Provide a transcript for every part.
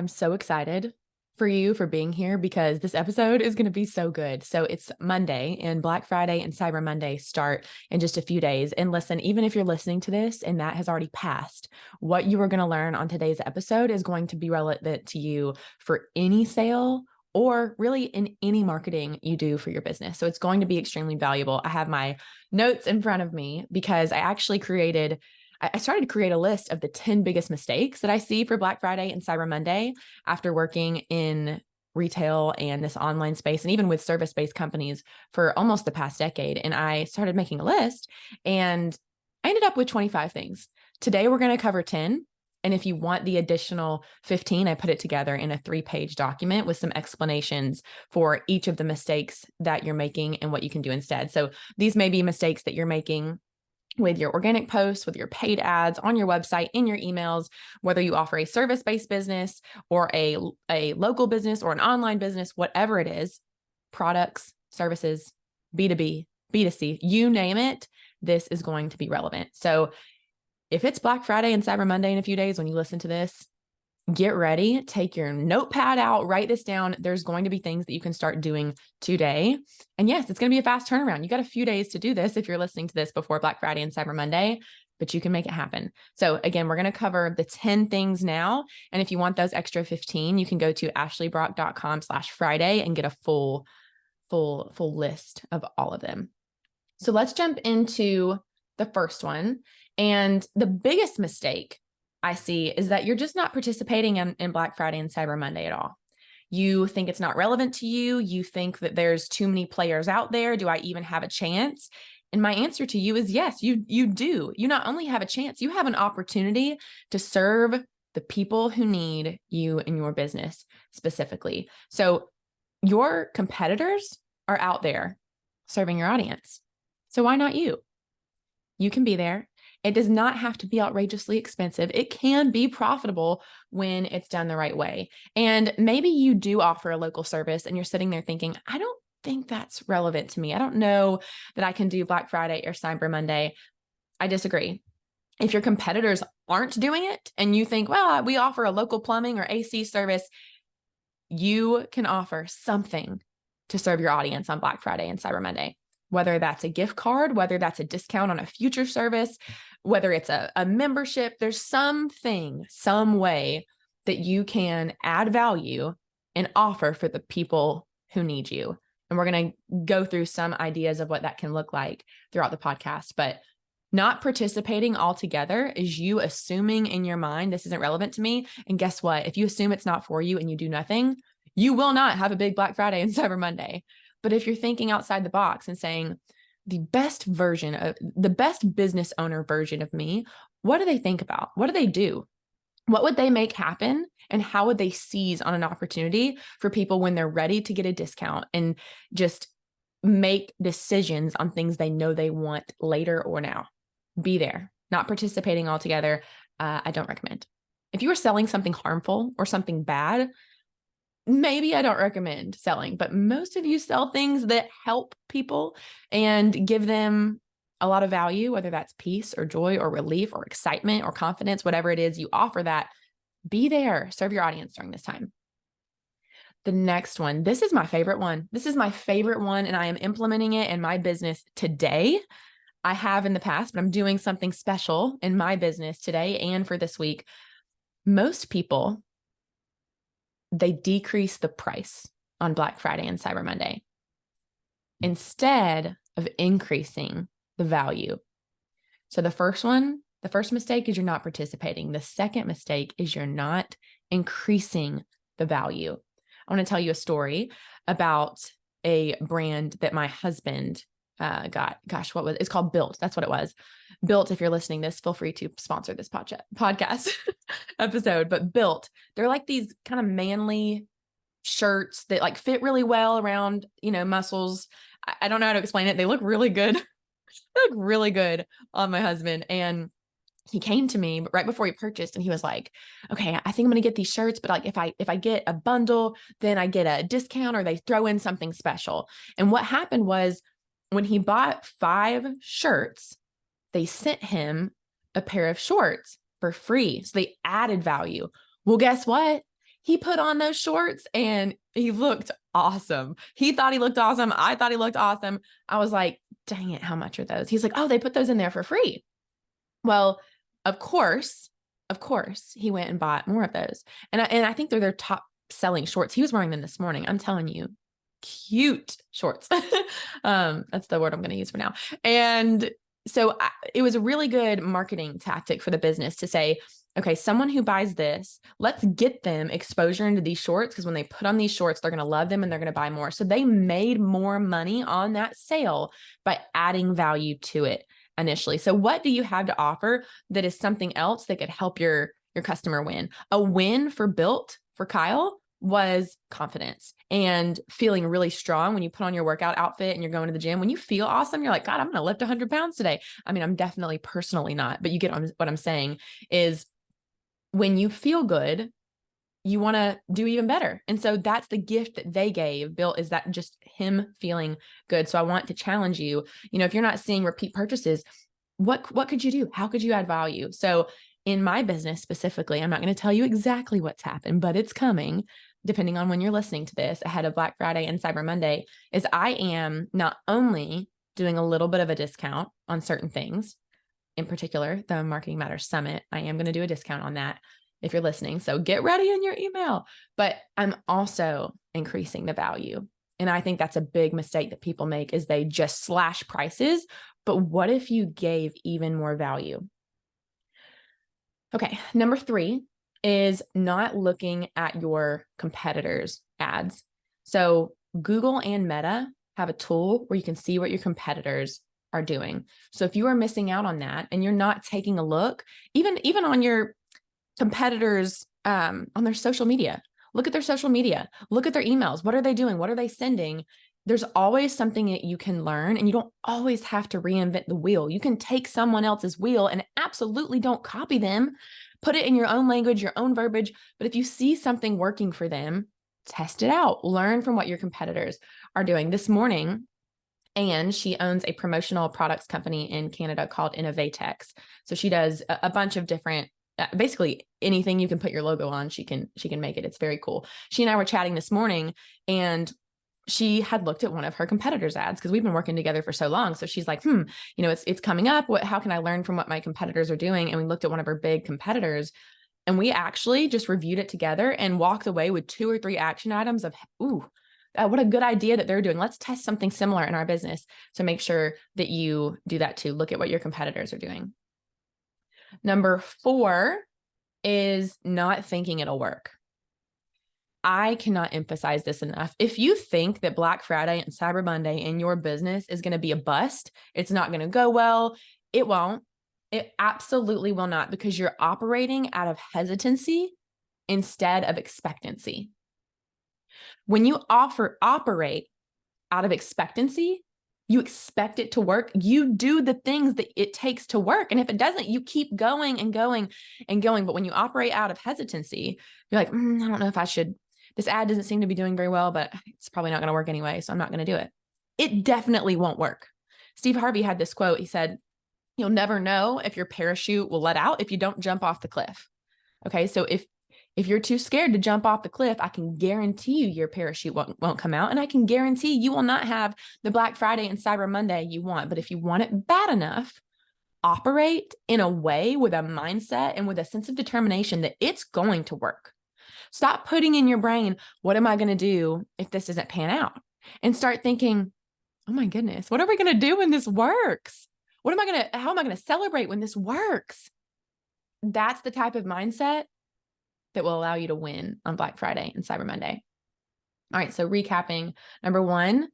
I'm so excited for you for being here because this episode is going to be so good. So it's Monday, and Black Friday and Cyber Monday start in just a few days. And listen, even if you're listening to this and that has already passed, what you are going to learn on today's episode is going to be relevant to you for any sale or really in any marketing you do for your business. So it's going to be extremely valuable. I have my notes in front of me because I started to create a list of the 10 biggest mistakes that I see for Black Friday and Cyber Monday after working in retail and this online space and even with service-based companies for almost the past decade. And I started making a list and I ended up with 25 things. Today, we're going to cover 10. And if you want the additional 15, I put it together in a 3-page document with some explanations for each of the mistakes that you're making and what you can do instead. So these may be mistakes that you're making with your organic posts, with your paid ads on your website, in your emails, whether you offer a service-based business or a local business or an online business, whatever it is, products, services, B2B, B2C, you name it, this is going to be relevant. So if it's Black Friday and Cyber Monday in a few days when you listen to this, get ready, take your notepad out, write this down. There's going to be things that you can start doing today. And yes, it's going to be a fast turnaround. You got a few days to do this if you're listening to this before Black Friday and Cyber Monday, but you can make it happen. So again, we're going to cover the 10 things now. And if you want those extra 15, you can go to ashleybrock.com/Friday and get a full list of all of them. So let's jump into the first one. And the biggest mistake I see is that you're just not participating in Black Friday and Cyber Monday at all. You think it's not relevant to you. You think that there's too many players out there. Do I even have a chance? And my answer to you is yes, you do. You not only have a chance, you have an opportunity to serve the people who need you in your business specifically. So your competitors are out there serving your audience. So why not you? You can be there. It does not have to be outrageously expensive. It can be profitable when it's done the right way. And maybe you do offer a local service and you're sitting there thinking, I don't think that's relevant to me. I don't know that I can do Black Friday or Cyber Monday. I disagree. If your competitors aren't doing it and you think, well, we offer a local plumbing or AC service, you can offer something to serve your audience on Black Friday and Cyber Monday. Whether that's a gift card, whether that's a discount on a future service, whether it's a membership, there's something, some way that you can add value and offer for the people who need you. And we're going to go through some ideas of what that can look like throughout the podcast. But not participating altogether is you assuming in your mind, this isn't relevant to me. And guess what? If you assume it's not for you and you do nothing, you will not have a big Black Friday and Cyber Monday. But if you're thinking outside the box and saying the best business owner version of me, what do they think about? What do they do? What would they make happen? And how would they seize on an opportunity for people when they're ready to get a discount and just make decisions on things they know they want later or now? Be there. Not participating altogether, I don't recommend. If you are selling something harmful or something bad, maybe I don't recommend selling, but most of you sell things that help people and give them a lot of value, whether that's peace or joy or relief or excitement or confidence, whatever it is you offer that. Be there, serve your audience during this time. The next one, this is my favorite one. This is my favorite one, and I am implementing it in my business today. I have in the past, but I'm doing something special in my business today and for this week. Most people, they decrease the price on Black Friday and Cyber Monday instead of increasing the value. So the first mistake is you're not participating. The second mistake is you're not increasing the value. I want to tell you a story about a brand that my husband got. Gosh, it's called Built. That's what it was. Built, if you're listening to this, feel free to sponsor this podcast episode. But Built, they're like these kind of manly shirts that like fit really well around, muscles. I don't know how to explain it. They look really good. They look really good on my husband. And he came to me right before he purchased and he was like, okay, I think I'm going to get these shirts, but like if I get a bundle, then I get a discount or they throw in something special. And what happened was when he bought 5 shirts, they sent him a pair of shorts for free. So they added value. Well, guess what? He put on those shorts and he looked awesome. He thought he looked awesome. I thought he looked awesome. I was like, dang it, how much are those? He's like, oh, they put those in there for free. Well, of course, he went and bought more of those. And I think they're their top selling shorts. He was wearing them this morning. I'm telling you, cute shorts. That's the word I'm going to use for now. And so it was a really good marketing tactic for the business to say, okay, someone who buys this, let's get them exposure into these shorts, because when they put on these shorts, they're going to love them and they're going to buy more. So they made more money on that sale by adding value to it initially. So what do you have to offer that is something else that could help your customer win? A win for Kyle was confidence and feeling really strong when you put on your workout outfit and you're going to the gym. When you feel awesome, you're like, God, I'm going to lift 100 pounds today. I mean, I'm definitely personally not, but you get what I'm saying is when you feel good, you want to do even better. And so that's the gift that they gave Bill, is that just him feeling good. So I want to challenge you, if you're not seeing repeat purchases, what could you do? How could you add value? So in my business specifically, I'm not going to tell you exactly what's happened, but it's coming, depending on when you're listening to this, ahead of Black Friday and Cyber Monday, is I am not only doing a little bit of a discount on certain things, in particular, the Marketing Matters Summit. I am going to do a discount on that if you're listening. So get ready in your email, but I'm also increasing the value. And I think that's a big mistake that people make, is they just slash prices. But what if you gave even more value? Okay. Number 3 is not looking at your competitors' ads. So Google and Meta have a tool where you can see what your competitors are doing. So if you are missing out on that and you're not taking a look, even on your competitors, on their social media, look at their social media, look at their emails. What are they doing? What are they sending? There's always something that you can learn, and you don't always have to reinvent the wheel. You can take someone else's wheel and absolutely don't copy them. Put it in your own language, your own verbiage. But if you see something working for them, test it out. Learn from what your competitors are doing. This morning, and she owns a promotional products company in Canada called Innovatex. So she does a bunch of different, basically anything you can put your logo on, she can make it. It's very cool. She and I were chatting this morning, and she had looked at one of her competitors' ads, because we've been working together for so long. So she's like, it's coming up. How can I learn from what my competitors are doing? And we looked at one of her big competitors, and we actually just reviewed it together and walked away with 2 or 3 action items of, what a good idea that they're doing. Let's test something similar in our business. So make sure that you do that too. Look at what your competitors are doing. Number 4 is not thinking it'll work. I cannot emphasize this enough. If you think that Black Friday and Cyber Monday in your business is going to be a bust, it's not going to go well, it won't. It absolutely will not, because you're operating out of hesitancy instead of expectancy. When you operate out of expectancy, you expect it to work. You do the things that it takes to work. And if it doesn't, you keep going and going and going. But when you operate out of hesitancy, you're like, I don't know if I should. This ad doesn't seem to be doing very well, but it's probably not going to work anyway, so I'm not going to do it. It definitely won't work. Steve Harvey had this quote. He said, you'll never know if your parachute will let out if you don't jump off the cliff. Okay, so if you're too scared to jump off the cliff, I can guarantee you your parachute won't come out, and I can guarantee you will not have the Black Friday and Cyber Monday you want. But if you want it bad enough, operate in a way with a mindset and with a sense of determination that it's going to work. Stop putting in your brain, what am I going to do if this doesn't pan out? And start thinking, oh my goodness, what are we going to do when this works? How am I going to celebrate when this works? That's the type of mindset that will allow you to win on Black Friday and Cyber Monday. All right, so recapping, number 1,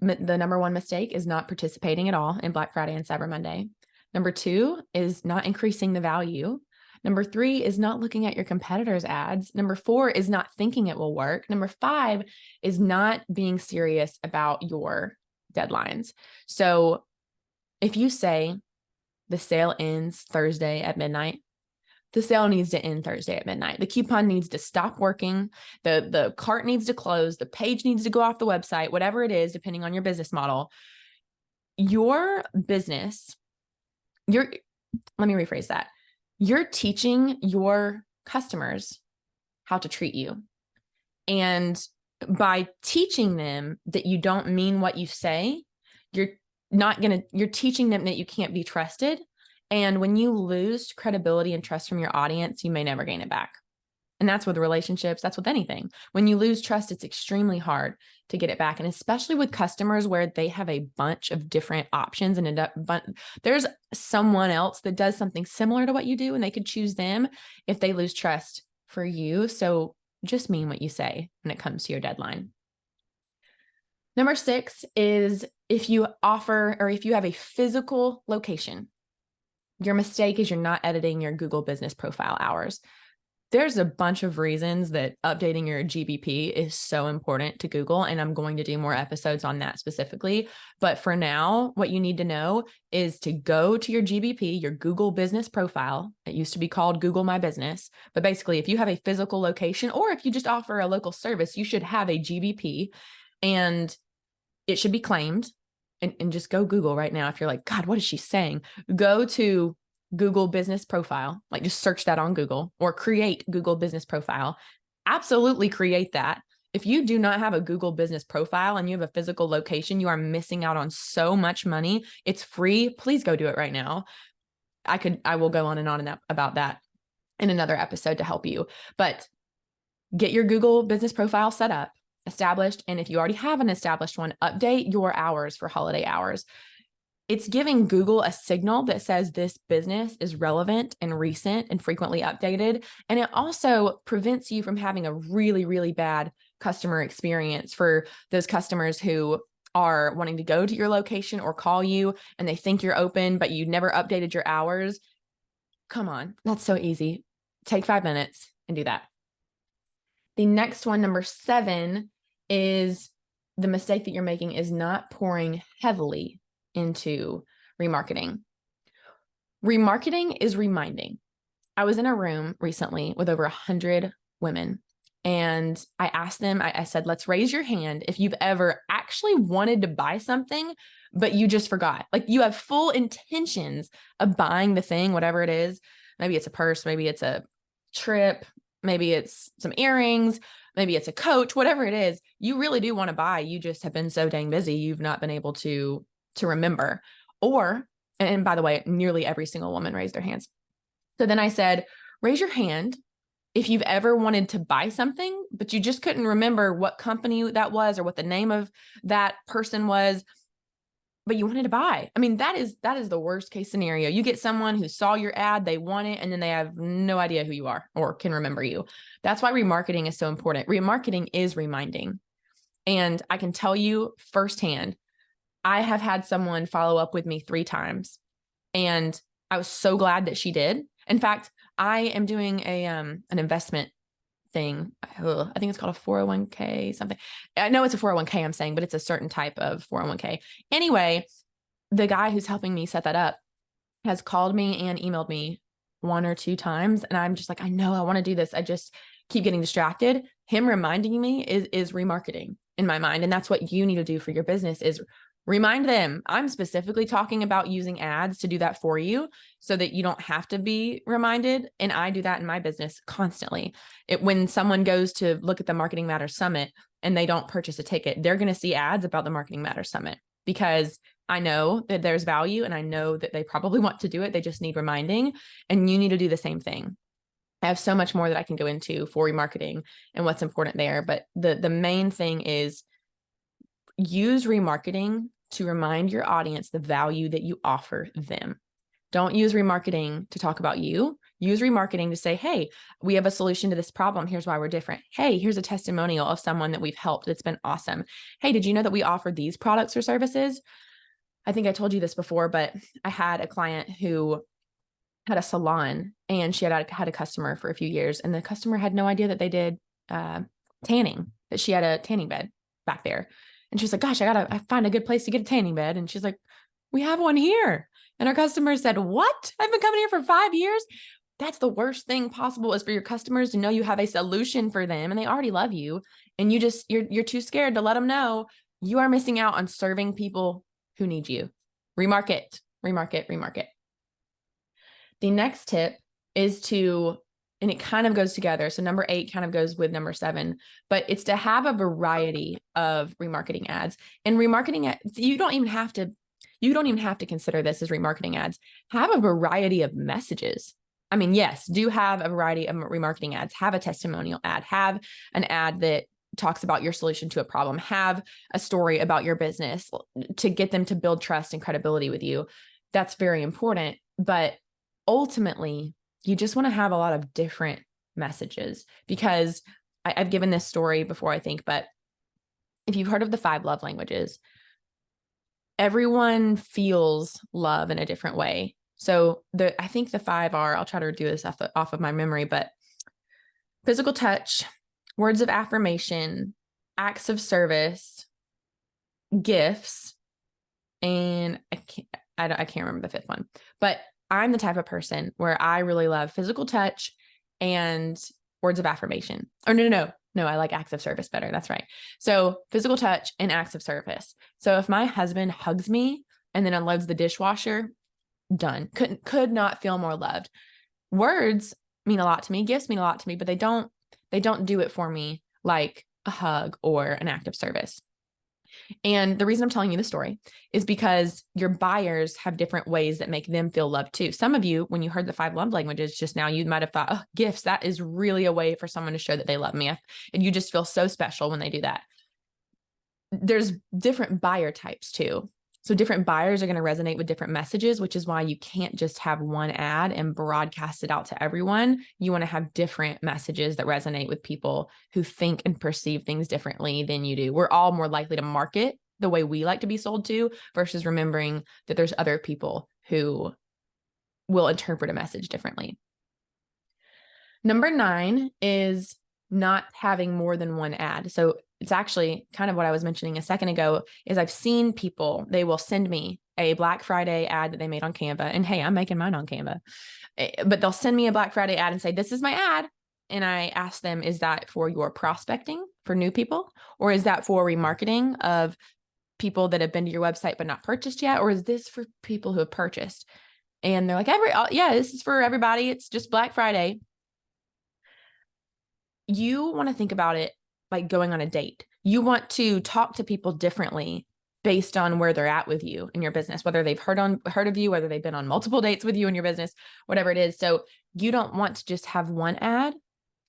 the number 1 mistake is not participating at all in Black Friday and Cyber Monday. Number 2 is not increasing the value. Number 3 is not looking at your competitors' ads. Number 4 is not thinking it will work. Number 5 is not being serious about your deadlines. So if you say the sale ends Thursday at midnight, the sale needs to end Thursday at midnight. The coupon needs to stop working. The cart needs to close. The page needs to go off the website, whatever it is, depending on your business model. Your business, let me rephrase that. You're teaching your customers how to treat you. And by teaching them that you don't mean what you say, you're teaching them that you can't be trusted. And when you lose credibility and trust from your audience, you may never gain it back. And that's with relationships, that's with anything. When you lose trust, it's extremely hard to get it back. And especially with customers where they have a bunch of different options and there's someone else that does something similar to what you do, and they could choose them if they lose trust for you. So just mean what you say when it comes to your deadline. Number 6 is if you offer or if you have a physical location, your mistake is you're not editing your Google Business Profile hours. There's a bunch of reasons that updating your GBP is so important to Google, and I'm going to do more episodes on that specifically. But for now, what you need to know is to go to your GBP, your Google Business Profile. It used to be called Google My Business. But basically, if you have a physical location or if you just offer a local service, you should have a GBP, and it should be claimed. And just go Google right now. If you're like, God, what is she saying? Go to Google Business Profile, like just search that on Google, or create Google Business Profile. Absolutely create that. If you do not have a Google Business Profile and you have a physical location, you are missing out on so much money. It's free. Please go do it right now. I will go on and on about that in another episode to help you, but get your Google Business Profile set up, established. And if you already have an established one, update your hours for holiday hours. It's giving Google a signal that says this business is relevant and recent and frequently updated. And it also prevents you from having a really, really bad customer experience for those customers who are wanting to go to your location or call you and they think you're open, but you never updated your hours. Come on, that's so easy. Take 5 minutes and do that. The next one, number 7, is the mistake that you're making is not pouring heavily into remarketing. Remarketing is reminding. I was in a room recently with over 100 women, and I asked them, I said, let's raise your hand if you've ever actually wanted to buy something, but you just forgot. Like you have full intentions of buying the thing, whatever it is. Maybe it's a purse, maybe it's a trip, maybe it's some earrings, maybe it's a coach, whatever it is, you really do want to buy. You just have been so dang busy, you've not been able to remember. Or, and by the way, nearly every single woman raised their hands. So then I said, raise your hand if you've ever wanted to buy something, but you just couldn't remember what company that was or what the name of that person was, but you wanted to buy. I mean, that is the worst case scenario. You get someone who saw your ad, they want it, and then they have no idea who you are or can remember you. That's why remarketing is so important. Remarketing is reminding. And I can tell you firsthand, I have had someone follow up with me 3 times, and I was so glad that she did. In fact, I am doing an investment thing. I think it's called a 401k something. I know it's a 401k I'm saying, but it's a certain type of 401k. Anyway, the guy who's helping me set that up has called me and emailed me 1 or 2 times. And I'm just like, I know I want to do this. I just keep getting distracted. Him reminding me is remarketing in my mind. And that's what you need to do for your business is remind them. I'm specifically talking about using ads to do that for you so that you don't have to be reminded. And I do that in my business constantly. When someone goes to look at the Marketing Matters Summit and they don't purchase a ticket, they're going to see ads about the Marketing Matters Summit because I know that there's value and I know that they probably want to do it. They just need reminding, and you need to do the same thing. I have so much more that I can go into for remarketing and what's important there. But the main thing is use remarketing to remind your audience the value that you offer them. Don't use remarketing to talk about you. Use remarketing to say, hey, we have a solution to this problem. Here's why we're different. Hey, here's a testimonial of someone that we've helped that's been awesome. Hey, did you know that we offer these products or services? I think I told you this before, but I had a client who had a salon and she had a customer for a few years, and the customer had no idea that they did tanning, that she had a tanning bed back there. And she's like, gosh, I find a good place to get a tanning bed. And she's like, we have one here. And our customer said, what? I've been coming here for 5 years. That's the worst thing possible, is for your customers to know you have a solution for them and they already love you. And you're too scared to let them know you are missing out on serving people who need you. Remarket, remarket, remarket. The next tip is to and it kind of goes together. So number 8 kind of goes with number 7, but it's to have a variety of remarketing ads. And remarketing, you don't even have to consider this as remarketing ads. Have a variety of messages. I mean, yes, do have a variety of remarketing ads. Have a testimonial ad. Have an ad that talks about your solution to a problem. Have a story about your business to get them to build trust and credibility with you. That's very important. But ultimately, you just want to have a lot of different messages, because I've given this story before, I think, but if you've heard of the 5 love languages, everyone feels love in a different way. So I think the 5 are, I'll try to do this off of my memory, but physical touch, words of affirmation, acts of service, gifts, and I can't remember the 5th one, but I'm the type of person where I really love physical touch and words of affirmation. Or no, I like acts of service better. That's right. So physical touch and acts of service. So if my husband hugs me and then unloads the dishwasher, done. Could not feel more loved. Words mean a lot to me. Gifts mean a lot to me, but they don't do it for me like a hug or an act of service. And the reason I'm telling you the story is because your buyers have different ways that make them feel loved too. Some of you, when you heard the 5 love languages just now, you might have thought, oh, gifts, that is really a way for someone to show that they love me. And you just feel so special when they do that. There's different buyer types too. So different buyers are going to resonate with different messages, which is why you can't just have one ad and broadcast it out to everyone. You want to have different messages that resonate with people who think and perceive things differently than you do. We're all more likely to market the way we like to be sold to, versus remembering that there's other people who will interpret a message differently. Number 9 is not having more than one ad. So it's actually kind of what I was mentioning a second ago, is I've seen people, they will send me a Black Friday ad that they made on Canva. And hey, I'm making mine on Canva, but they'll send me a Black Friday ad and say, this is my ad. And I ask them, is that for your prospecting for new people? Or is that for remarketing of people that have been to your website but not purchased yet? Or is this for people who have purchased? And they're like, yeah, this is for everybody. It's just Black Friday. You want to think about it like going on a date. You want to talk to people differently based on where they're at with you in your business, whether they've heard of you, whether they've been on multiple dates with you in your business, whatever it is. So you don't want to just have one ad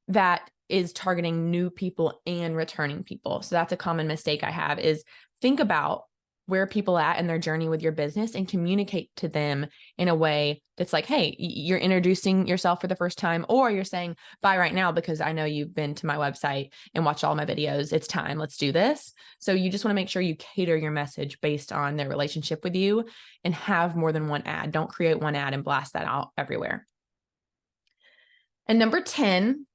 that is targeting new people and returning people. So that's a common mistake I have, is think about where people are at in their journey with your business and communicate to them in a way that's like, hey, you're introducing yourself for the first time, or you're saying, buy right now because I know you've been to my website and watched all my videos. It's time. Let's do this. So you just want to make sure you cater your message based on their relationship with you and have more than one ad. Don't create one ad and blast that out everywhere. And number 10,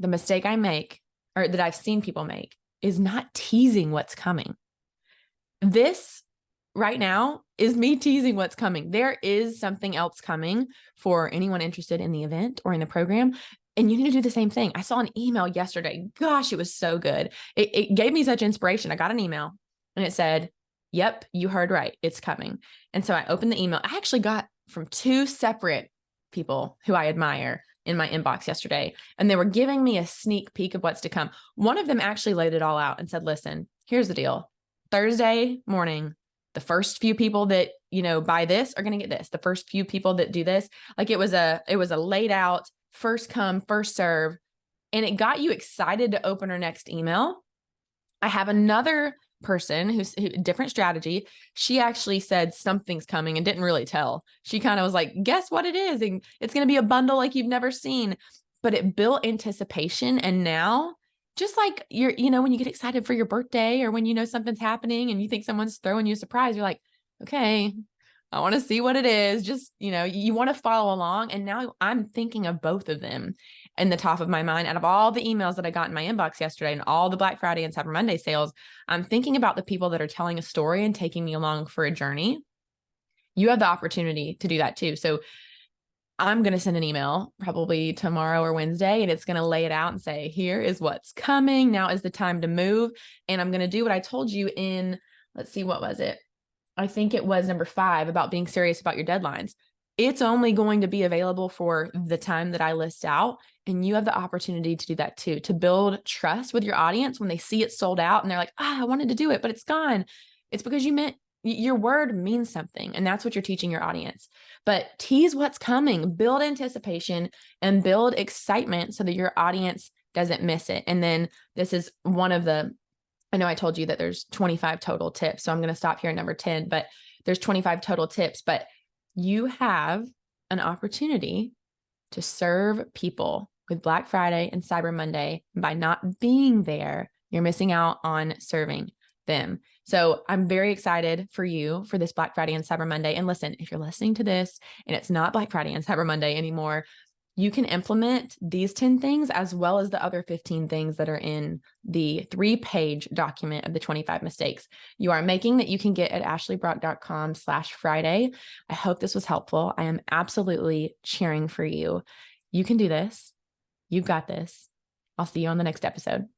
the mistake I make, or that I've seen people make, is not teasing what's coming. This right now is me teasing what's coming. There is something else coming for anyone interested in the event or in the program. And you need to do the same thing. I saw an email yesterday. Gosh, it was so good. It gave me such inspiration. I got an email and it said, yep, you heard right. It's coming. And so I opened the email. I actually got from 2 separate people who I admire in my inbox yesterday. And they were giving me a sneak peek of what's to come. One of them actually laid it all out and said, listen, here's the deal. Thursday morning, the first few people that, buy this are going to get this. The first few people that do this, like it was a laid out first come, first serve, and it got you excited to open our next email. I have another person who different strategy. She actually said something's coming and didn't really tell. She kind of was like, guess what it is? And it's going to be a bundle like you've never seen, but it built anticipation. And now, just like when you get excited for your birthday, or when something's happening and you think someone's throwing you a surprise, you're like, okay, I want to see what it is. Just, you want to follow along. And now I'm thinking of both of them in the top of my mind. Out of all the emails that I got in my inbox yesterday and all the Black Friday and Cyber Monday sales, I'm thinking about the people that are telling a story and taking me along for a journey. You have the opportunity to do that too. So I'm going to send an email probably tomorrow or Wednesday, and it's going to lay it out and say, here is what's coming. Now is the time to move. And I'm going to do what I told you in, let's see, what was it? I think it was number 5, about being serious about your deadlines. it's only going to be available for the time that I list out. And you have the opportunity to do that too, to build trust with your audience when they see it sold out and they're like, I wanted to do it, but it's gone. It's because your word means something. And that's what you're teaching your audience. But tease what's coming, build anticipation and build excitement so that your audience doesn't miss it. And then this is one of I know I told you that there's 25 total tips. So I'm going to stop here at number 10, but there's 25 total tips, but you have an opportunity to serve people with Black Friday and Cyber Monday. By not being there, you're missing out on serving them. So I'm very excited for you for this Black Friday and Cyber Monday. And listen, if you're listening to this and it's not Black Friday and Cyber Monday anymore, you can implement these 10 things as well as the other 15 things that are in the 3-page document of the 25 mistakes you are making that you can get at ashleybrock.com/Friday. I hope this was helpful. I am absolutely cheering for you. You can do this. You've got this. I'll see you on the next episode.